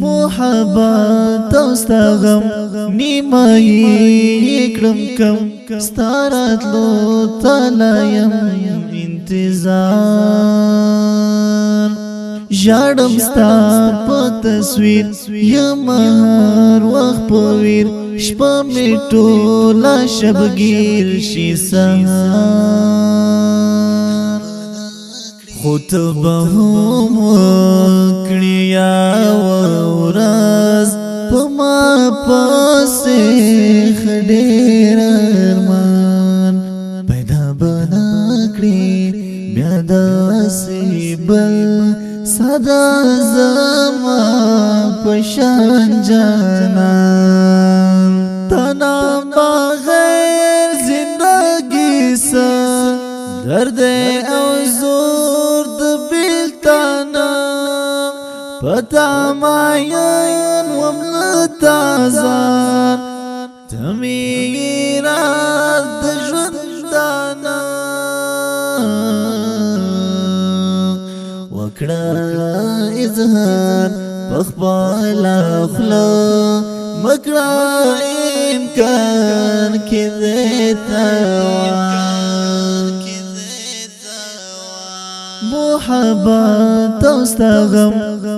محبت اوستغم نیمایی اکرم کم ستارت لو تلایم انتظار جاڑم ستا پا تصویر یم هر وقت پویر شپا می ټولا شبگیر شی سهار خود به هم وکړی یا ورځ په ما پسې خډیر ارمان پیدا بنا کړی بیا داسې بل صدا زما پشان جانان تنا بغیر زندگی سا درد او زور د بیلتانا پتا ماین وملتازان تمیرات د ژوندانا وکړه اظهار بخبال اخلا مکړه امکان کې محبت اوستغم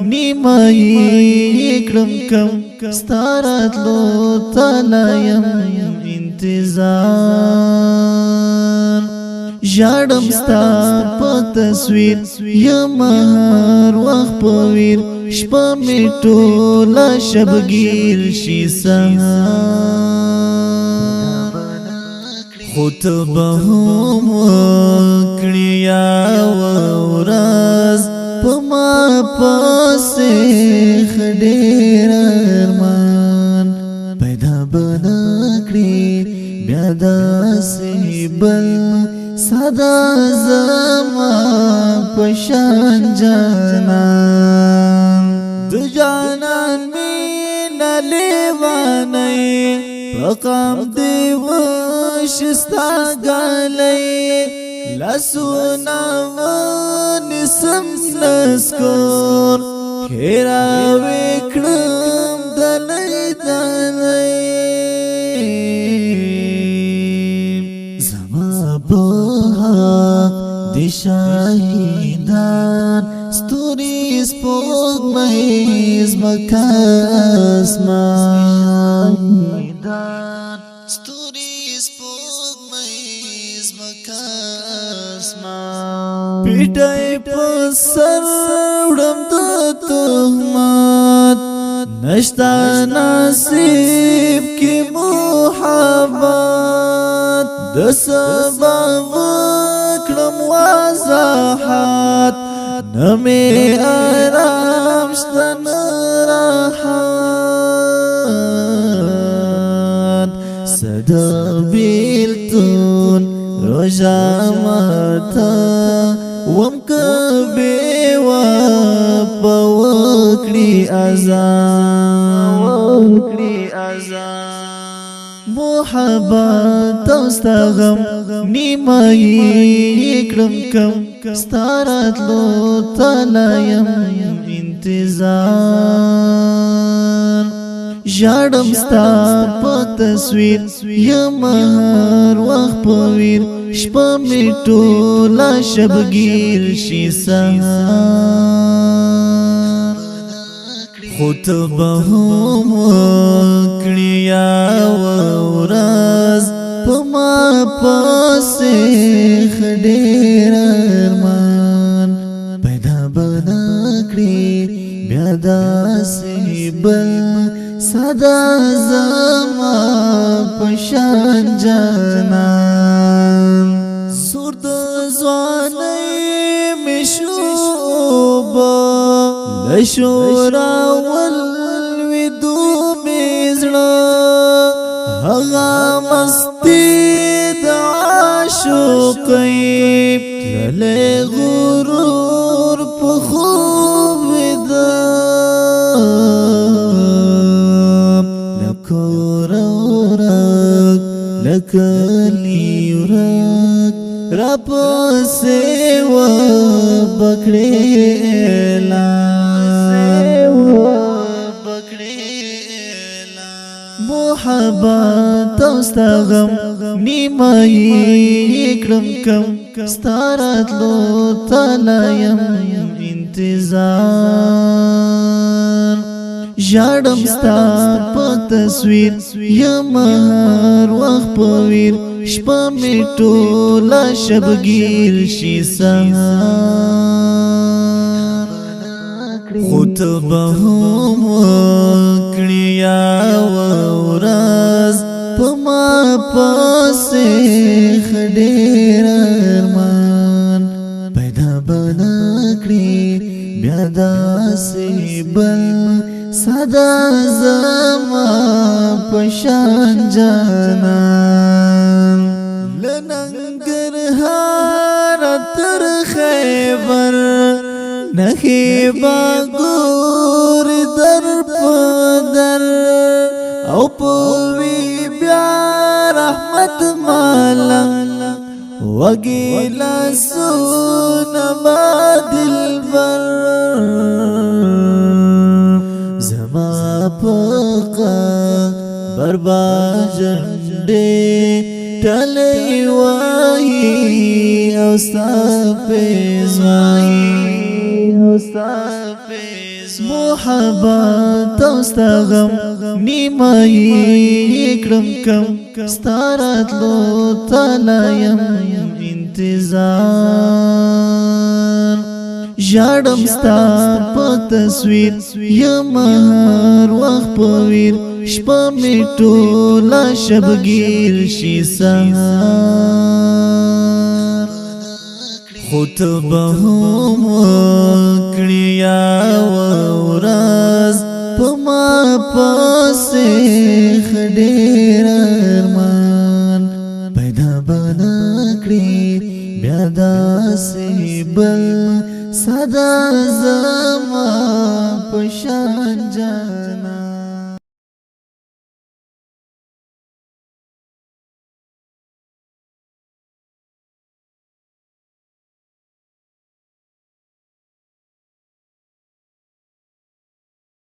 نیمایی اکرم کم ستارت لو تلایم انتظار جاڑم ستا پا تصویر یم هر وقت پویر شپا می ټولا شبگیر شی سهار خود به هم وکړی یا ورځ په ما پسې خډیر ارمان پیدا بنا کړی بیا داسې بل صدا زما پشان جانان د جانان مینا لیوانی پقام دیوشستا گالی لسونا ونسم نسکور خیرا وکرم دلی دلی زما بحق دی شاہیدان ستوری سپوگ مہیز مکاس مان ستوری سپوگ مہیز مکاس مان پیٹای پسر وڑم دو تهمات نشتا نصیب کی محبت دسبا وکرم وضاحات نمی آرام شتن راحات صدا بیلتون روژا ماتا وم کبی وپا وکری ازان محبت اوستغم نیمایی اکرم کم ستارت لو تلایم انتظار جاڑم ستا پا تصویر یم هر وقت پویر شپا می ټولا شبگیر شی سهار خود به هم وکړی یا ورځ په ما پسې خډیر ارمان پیدا بنا کړی بیا داسې بل صدا زما پشان جانان سور د ځوانۍ مې شوبه لشورا والویدو میزړه هغه مستی د عاشق قیب تللی غرور په خوب ویدم لکور ورک لکلی ورک را پسی و بکڑی محبت اوستا غم نیمائی اکرم کم ستارت لو تلایم انتظار جاڑم ستا پا تصویر یم هر وقت پویر شپا می ټوله شبگیر شي سهار خود به هم وکړي یوه ورځ په ما پسې ښه ډېر ارمان پیدا به نه کړي بیا داسې بل ساده زما په شان جانان لننګرهار تر خیبر نخی باگور در پدر او پوی بیا رحمت مالا وگیلا سونما دلبر زما پاقا بربا جنڈے ٹلی وائی اوستا پیزوائی محبت اوستا غم نیمائی اکرم کم ستارت لو تلایم انتظار جاڑم ستا پا تصویر یم هر وقت پویر شپا می ټوله شبگیر شي سهار خود به هم وکړي یوه ورځ په ما پسې ښه ډېر ارمان پیدا به نه کړي بیا داسې بل ساده زما په شان جان